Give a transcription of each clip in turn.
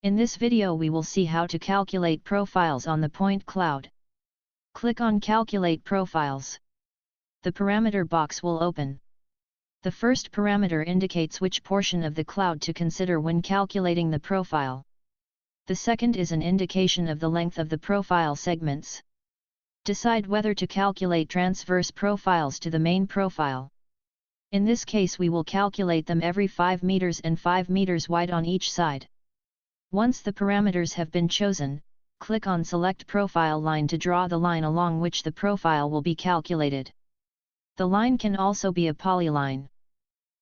In this video we will see how to calculate profiles on the point cloud. Click on Calculate Profiles. The parameter box will open. The first parameter indicates which portion of the cloud to consider when calculating the profile. The second is an indication of the length of the profile segments. Decide whether to calculate transverse profiles to the main profile. In this case we will calculate them every 5 meters and 5 meters wide on each side. Once the parameters have been chosen, click on Select Profile Line to draw the line along which the profile will be calculated. The line can also be a polyline.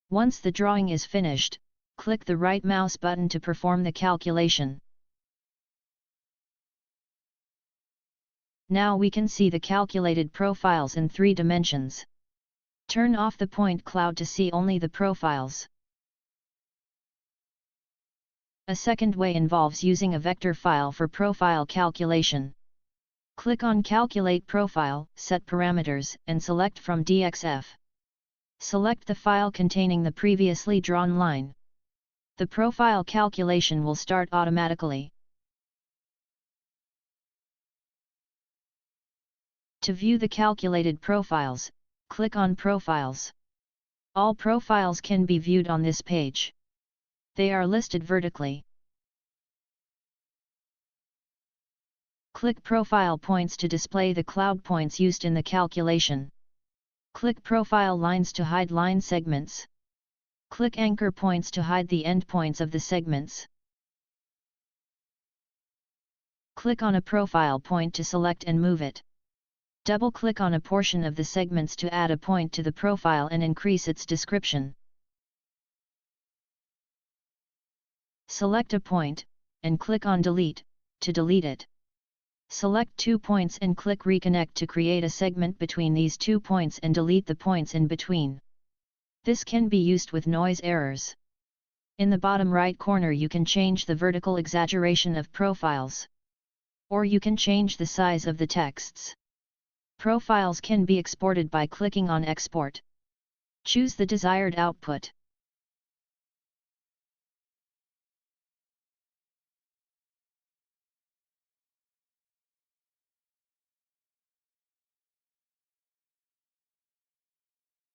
Once the drawing is finished, click the right mouse button to perform the calculation. Now we can see the calculated profiles in 3 dimensions. Turn off the point cloud to see only the profiles. A second way involves using a vector file for profile calculation. Click on Calculate Profile, Set Parameters, and select from DXF. Select the file containing the previously drawn line. The profile calculation will start automatically. To view the calculated profiles, click on Profiles. All profiles can be viewed on this page. They are listed vertically. Click Profile Points to display the cloud points used in the calculation. Click Profile Lines to hide line segments. Click Anchor Points to hide the endpoints of the segments. Click on a profile point to select and move it. Double-click on a portion of the segments to add a point to the profile and increase its description. Select a point, and click on Delete, to delete it. Select 2 points and click Reconnect to create a segment between these 2 points and delete the points in between. This can be used with noise errors. In the bottom right corner you can change the vertical exaggeration of profiles. Or you can change the size of the texts. Profiles can be exported by clicking on Export. Choose the desired output.